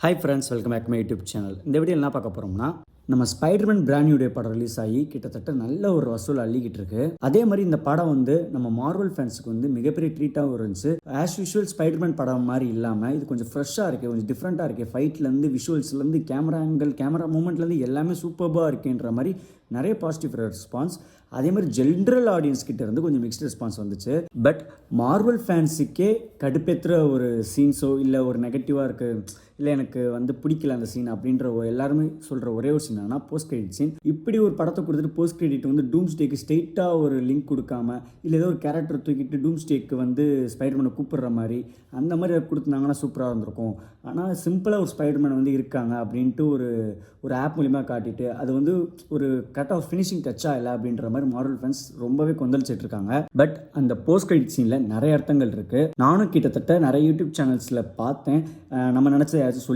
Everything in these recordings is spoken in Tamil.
Hi friends, welcome back my YouTube channel. இந்த வீடியோ என்ன பார்க்க போகிறோம்னா, நம்ம ஸ்பைடர்மேன் பிராண்ட் நியூ படம் ரிலீஸ் ஆகி கிட்டத்தட்ட நல்ல ஒரு வசூல் அள்ளிக்கிட்டு இருக்கு. அதே மாதிரி இந்த படம் நம்ம மார்வல் ஃபேன்ஸுக்கு மிகப்பெரிய ட்ரீட்டாகவும் இருந்துச்சு. ஆஸ் யூஷுவல் ஸ்பைடர்மேன் படம் மாதிரி இல்லாமல் இது கொஞ்சம் ஃப்ரெஷ்ஷாக இருக்குது, கொஞ்சம் டிஃப்ரெண்ட்டாக இருக்குது. ஃபைட்லேருந்து விஷுவல்ஸ்லேருந்து கேமரா ஆங்கிள், கேமரா மூமெண்ட்லேருந்து எல்லாமே சூப்பர்பாக இருக்குன்ற மாதிரி நிறைய பாசிட்டிவ் ரெஸ்பான்ஸ். அதே மாதிரி ஜென்ரல் ஆடியன்ஸ் கிட்ட இருந்து கொஞ்சம் மிக்ஸ்ட் ரெஸ்பான்ஸ் வந்துச்சு. பட் மார்வல் ஃபேன்ஸுக்கே கடுப்பேற்றுற ஒரு சீன்ஸோ இல்லை ஒரு நெகட்டிவாக இருக்குது, இல்லை எனக்கு பிடிக்கல அந்த சீன் அப்படின்ற எல்லாருமே சொல்கிற ஒரே ஒரு சீன் ஆனால் போஸ்ட் கிரெடிட் சீன். இப்படி ஒரு படத்தை கொடுத்துட்டு போஸ்ட் கிரெடிட் டூம்ஸ்டேக்கு ஸ்ட்ரெயிட்டாக ஒரு லிங்க் கொடுக்காம, இல்லை ஏதோ ஒரு கேரக்டர் தூக்கிட்டு டூம்ஸ்டேக்கு ஸ்பைடர்மேனை கூப்பிடுற மாதிரி அந்த மாதிரி கொடுத்துருந்தாங்கன்னா சூப்பராக இருந்திருக்கும். ஆனால் சிம்பிளாக ஒரு ஸ்பைடர்மேன் இருக்காங்க அப்படின்ட்டு ஒரு ஆப் மூலிமா காட்டிட்டு அது ஒரு கரெக்டாக ஃபினிஷிங் டச்சா இல்லை அப்படின்ற மாதிரி மார்வல் ஃபேன்ஸ் ரொம்பவே கொந்தளிச்சிட்டு இருக்காங்க. பட் அந்த போஸ்ட் கிரெடிட் சீனில் நிறைய அர்த்தங்கள் இருக்குது. நானும் கிட்டத்தட்ட நிறைய யூடியூப் சேனல்ஸில் பார்த்தேன். நம்ம நினச்ச யாராச்சும்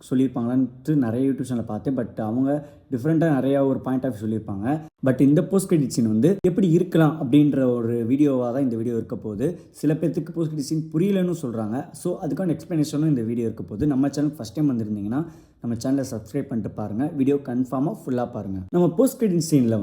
சொல்லியிருப்பாங்களான்ட்டு நிறைய யூடியூப் சேனல் பார்த்தேன். பட் அவங்க டிஃப்ரெண்ட்டாக நிறையா ஒரு பாயிண்ட் ஆஃப் சொல்லியிருப்பாங்க. பட் இந்த போஸ்ட் கிரெடிட் சீன் எப்படி இருக்கலாம் அப்படின்ற ஒரு வீடியோவாக தான் இந்த வீடியோ இருக்க போகுது. சில பேர்த்துக்கு போஸ்ட் கிரெடிட் சீன் புரியலன்னு சொல்கிறாங்க. ஸோ அதுக்கான எக்ஸ்ப்ளனேஷனும் இந்த வீடியோ இருக்க போகுது. நம்ம சேனல் ஃபஸ்ட் டைம் வந்திருந்தீங்கன்னா நம்ம சேனலை சப்ஸ்கிரைப் பண்ணிட்டு பாருங்கள். வீடியோ கன்ஃபார்மாக ஃபுல்லாக பாருங்கள். நம்ம போஸ்ட் கிரெடிட் சீனில்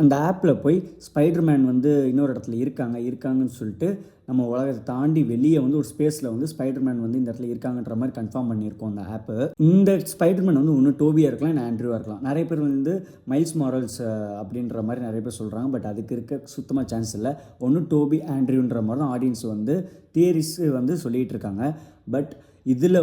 அந்த ஆப்பில் போய் ஸ்பைடர்மேன் இன்னொரு இடத்துல இருக்காங்கன்னு சொல்லிட்டு நம்ம உலகத்தை தாண்டி வெளியே ஒரு ஸ்பேஸில் ஸ்பைடர்மேன் இந்த இடத்துல இருக்காங்கன்ற மாதிரி கன்ஃபார்ம் பண்ணியிருக்கோம் அந்த ஆப்பு. இந்த ஸ்பைடர்மேன் ஒன்று டோபியாக இருக்கலாம், இல்லை ஆண்ட்ரூவாக இருக்கலாம். நிறைய பேர் மைல்ஸ் மாரல்ஸ் அப்படின்ற மாதிரி நிறைய பேர் சொல்கிறாங்க. பட் அதுக்கு இருக்க சுத்தமாக சான்ஸ் இல்லை. ஒன்று டோபி ஆண்ட்ரூன்ற மாதிரி தான் ஆடியன்ஸ் தியரிஸ் சொல்லிகிட்டு இருக்காங்க. பட் இதில்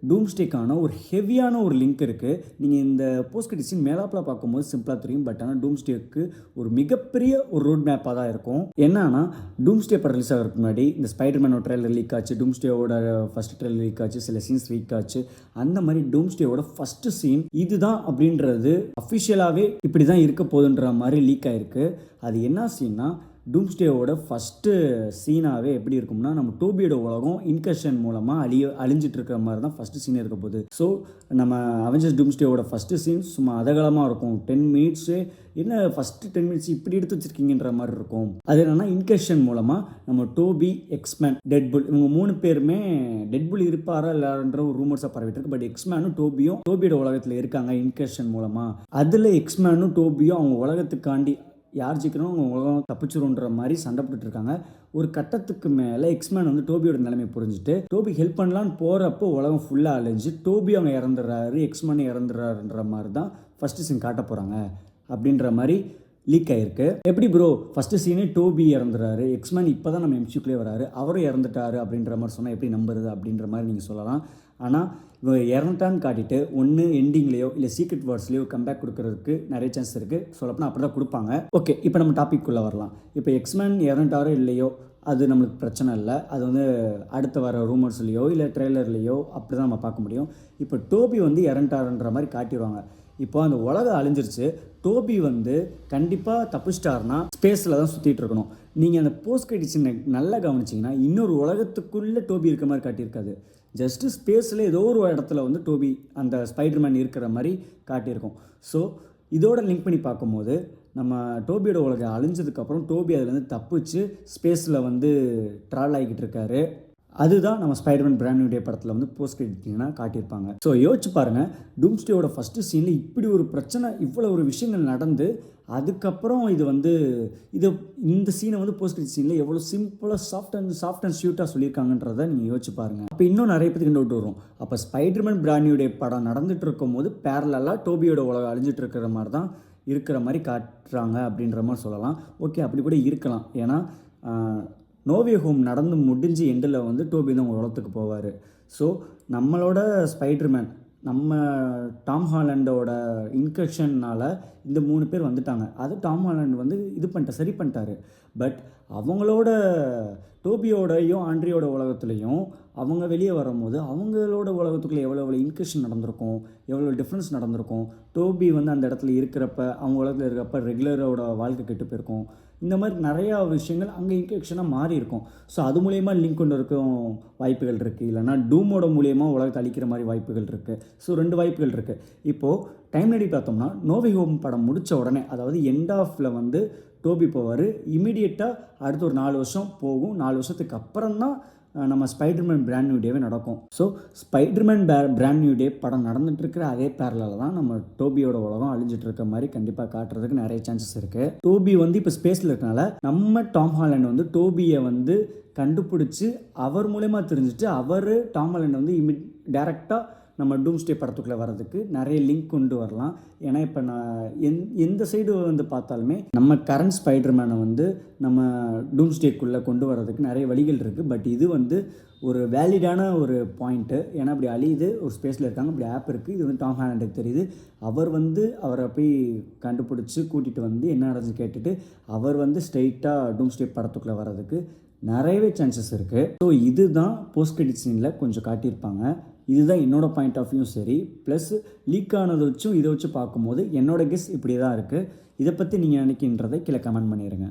டூம்ஸ்டேக்கான ஒரு ஹெவியான ஒரு லிங்க் இருக்குது. நீங்கள் இந்த போஸ்ட் கிரெடிட் சீன் மேலாப்பில் பார்க்கும்போது சிம்பிளாக தெரியும். பட் ஆனால் டூம்ஸ்டேக்கு ஒரு மிகப்பெரிய ஒரு ரோட் மேப்பாக தான் இருக்கும். என்னன்னா, டூம்ஸ்டே படம் ரிலீஸ் ஆகிறதுக்கு முன்னாடி இந்த ஸ்பைடர்மேனோட ட்ரெயிலர் லீக் ஆச்சு, டூம்ஸ்டேவோட ஃபஸ்ட் ட்ரெயிலர் லீக் ஆச்சு, சில சீன்ஸ் லீக் ஆச்சு. அந்த மாதிரி டூம்ஸ்டேவோட ஃபஸ்ட்டு சீன் இதுதான் அப்படின்றது அஃபிஷியலாகவே இப்படி தான் இருக்க போகுதுன்ற மாதிரி லீக் ஆகிருக்கு. அது என்ன சீன்னா, டூம்ஸ்டேவோட ஃபஸ்ட்டு சீனாகவே எப்படி இருக்கும்னா, நம்ம டோபியோட உலகம் இன்கஷன் மூலமாக அழிஞ்சிட்டு இருக்கிற மாதிரி தான் ஃபஸ்ட்டு சீன் இருக்க போகுது. ஸோ நம்ம அவெஞ்சர்ஸ் டூம்ஸ்டேவோட ஃபஸ்ட்டு சீன் சும்மா அதகலமாக இருக்கும். 10 மினிட்ஸு என்ன ஃபஸ்ட்டு 10 மினிட்ஸ் இப்படி எடுத்து வச்சுருக்கீங்கன்ற மாதிரி இருக்கும். அது என்னென்னா, இன்கஷன் மூலமாக நம்ம டோபி, எக்ஸ்மேன், டெட்புல் இவங்க 3 பேருமே டெட்புல் இருப்பாரா இல்லைன்ற ஒரு ரூமர்ஸாக பரவிட்டு இருக்கு. பட் எக்ஸ்மேனும் டோபியோட உலகத்தில் இருக்காங்க இன்கஷன் மூலமாக. அதில் எக்ஸ்மேனும் டோபியும் அவங்க உலகத்துக்காண்டி யார் ஜெயிக்கணும் அவங்க உலகம் தப்பிச்சிருன்ற மாதிரி சண்டை போட்டுட்டு இருக்காங்க. ஒரு கட்டத்துக்கு மேலே எக்ஸ்மேன் டோபியோட நிலைமை புரிஞ்சுட்டு டோபி ஹெல்ப் பண்ணலான்னு போகிறப்போ உலகம் ஃபுல்லாக அழிஞ்சு டோபி அவங்க இறந்துடுறாரு, எக்ஸ்மேன் இறந்துடுறாருன்ற மாதிரி தான் ஃபஸ்ட்டு சீன் காட்ட போகிறாங்க அப்படின்ற மாதிரி லீக் ஆகிருக்கு. எப்படி ப்ரோ, ஃபஸ்ட்டு சீனே டோபி இறந்துறாரு, எக்ஸ்மேன் இப்போ தான் நம்ம எம்சியூக்குள்ளே வராரு, அவரும் இறந்துட்டாரு அப்படின்ற மாதிரி சொன்னால் எப்படி நம்புறது அப்படின்ற மாதிரி நீங்கள் சொல்லலாம். ஆனால் இவங்க இறந்துட்டான்னு காட்டிட்டு ஒன்று எண்டிங்லேயோ இல்லை சீக்ரெட் வேர்ட்ஸ்லேயோ கம்பேக் கொடுக்கறதுக்கு நிறைய சான்ஸ் இருக்குது. சொல்லப்போனால் அப்படி தான் கொடுப்பாங்க. ஓகே, இப்போ நம்ம டாபிக்குள்ளே வரலாம். இப்போ எக்ஸ்மேன் இறந்துட்டாரோ இல்லையோ அது நம்மளுக்கு பிரச்சனை இல்லை. அது அடுத்த வர ரூமர்ஸ்லேயோ இல்லை ட்ரெய்லர்லேயோ அப்படி தான் நம்ம பார்க்க முடியும். இப்போ டோபி இறந்துட்டாருன்ற மாதிரி காட்டிடுவாங்க. இப்போ அந்த உலகம் அழிஞ்சிருச்சு. டோபி கண்டிப்பாக தப்பிச்சிட்டாருன்னா ஸ்பேஸில் தான் சுற்றிட்டு இருக்கணும். நீங்கள் அந்த போஸ்ட் கிரெடிட் சீனை நல்லா கவனிச்சிங்கன்னா இன்னொரு உலகத்துக்குள்ளே டோபி இருக்க மாதிரி காட்டியிருக்காது. ஜஸ்ட்டு ஸ்பேஸில் ஏதோ ஒரு இடத்துல டோபி அந்த ஸ்பைடர்மேன் இருக்கிற மாதிரி காட்டியிருக்கோம். ஸோ இதோட லிங்க் பண்ணி பார்க்கும்போது நம்ம டோபியோட உலகம் அழிஞ்சதுக்கப்புறம் டோபி அதுலேருந்து தப்பிச்சு ஸ்பேஸில் ட்ராவல் ஆகிக்கிட்டு இருக்காரு. அதுதான் நம்ம ஸ்பைடர்மேன் பிராண்ட் நியூ படத்தில் போஸ்ட் கிரெடிட்னா காட்டியிருப்பாங்க. ஸோ யோசிச்சு பாருங்கள், டூம்ஸ்டேயோட ஃபஸ்ட்டு சீனில் இப்படி ஒரு பிரச்சனை, இவ்வளோ ஒரு விஷயங்கள் நடந்து அதுக்கப்புறம் இந்த சீனை போஸ்ட் கிரெடிட் சீனில் எவ்வளோ சிம்பிளாக சாஃப்ட் அண்ட் ஸ்வீட்டாக சொல்லியிருக்காங்கன்றதை நீங்கள் யோசிச்சு பாருங்கள். அப்போ இன்னும் நிறைய பேருக்கு டவுட் வரும். அப்போ ஸ்பைடர்மேன் பிராண்ட் நியூ படம் நடந்துட்டு இருக்கும் போது பேரலாக டோபியோட உலகம் அழிஞ்சிட்டு இருக்கிற மாதிரி தான் இருக்கிற மாதிரி காட்டுறாங்க அப்படின்ற மாதிரி சொல்லலாம். ஓகே, அப்படி கூட இருக்கலாம். ஏன்னா நோவே ஹோம் நடந்து முடிஞ்சு எண்டில் டோபி தான் உங்கள் உலகத்துக்கு போவார். ஸோ நம்மளோட ஸ்பைடர்மேன் நம்ம டாம் ஹாலண்டோட இன்கஷன்னால் இந்த 3 பேர் வந்துட்டாங்க. அது டாம் ஹாலண்ட் சரி பண்ணிட்டாரு. பட் அவங்களோட டோபியோடையும் ஆண்ட்ரியோட உலகத்துலேயும் அவங்க வெளியே வரும்போது அவங்களோட உலகத்துக்குள்ளே எவ்வளோ இன்கஷன் நடந்திருக்கும், எவ்வளோ டிஃப்ரென்ஸ் நடந்திருக்கும். டோபி அந்த இடத்துல இருக்கிறப்ப அவங்க உலகத்தில் இருக்கிறப்ப ரெகுலரோட வாழ்க்கை கெட்டு போயிருக்கும். இந்த மாதிரி நிறையா விஷயங்கள் அங்கே இன்கெக்ஷனாக மாறி இருக்கும். ஸோ அது மூலயமா லிங்க் கொண்டு இருக்கும் வாய்ப்புகள் இருக்குது. இல்லைனா டூமோட மூலயமா உலகத்தை அழிக்கிற மாதிரி வாய்ப்புகள் இருக்குது. ஸோ 2 வாய்ப்புகள் இருக்குது. இப்போது டைம் நடி பார்த்தோம்னா நோவே ஹோம் படம் முடித்த உடனே, அதாவது எண்ட் ஆஃபில் டோபி போவார். இமீடியட்டாக அடுத்து ஒரு 4 வருஷம் போகும். 4 வருஷத்துக்கு அப்புறம் தான் நம்ம ஸ்பைடர்மேன் பிராண்ட் நியூ டேவே நடக்கும். So Spiderman brand new day படம் நடந்துட்டு இருக்கிற அதே பேரலில் தான் நம்ம டோபியோட உலகம் அழிஞ்சிட்டு இருக்க மாதிரி கண்டிப்பாக காட்டுறதுக்கு நிறைய சான்சஸ் இருக்குது. டோபி வந்து இப்போ ஸ்பேஸில் இருக்கனால நம்ம டாம் ஹாலண்ட் வந்து டோபியை வந்து கண்டுபிடிச்சி அவர் மூலயமா தெரிஞ்சுட்டு அவர் டாம் ஹாலண்ட் வந்து டேரெக்டாக நம்ம டூம்ஸ்டே படத்துக்குள்ளே வர்றதுக்கு நிறைய லிங்க் கொண்டு வரலாம். ஏன்னா இப்போ நான் எந்த சைடு வந்து பார்த்தாலுமே நம்ம கரண்ட் ஸ்பைடர்மேனை வந்து நம்ம டூம்ஸ்டேக்குள்ளே கொண்டு வர்றதுக்கு நிறைய வழிகள் இருக்குது. பட் இது வந்து ஒரு வேலிடான ஒரு பாயிண்ட்டு. ஏன்னா அப்படி அழியுது, ஒரு ஸ்பேஸில் இருக்காங்க, அப்படி ஆப் இருக்குது. இது வந்து டாம் ஹாலண்டுக்கு தெரியுது. அவர் வந்து அவரை போய் கண்டுபிடிச்சி கூட்டிகிட்டு வந்து என்ன நடந்துச்சு கேட்டுட்டு அவர் வந்து ஸ்ட்ரெயிட்டாக டூம்ஸ்டே படத்துக்குள்ளே வர்றதுக்கு நிறையவே சான்சஸ் இருக்குது. ஸோ இதுதான் போஸ்ட் கிரெடிட் சீனில் கொஞ்சம் காட்டியிருப்பாங்க. இதுதான் என்னோட பாயிண்ட் ஆஃப் வியூ. சரி, ப்ளஸ் லீக் ஆனதை வச்சும் இதை வச்சு பார்க்கும்போது என்னோட கெஸ் இப்படி தான் இருக்குது. இதை பற்றி நீங்கள் நினைக்கின்றதை கீழே கமெண்ட் பண்ணிடுங்க.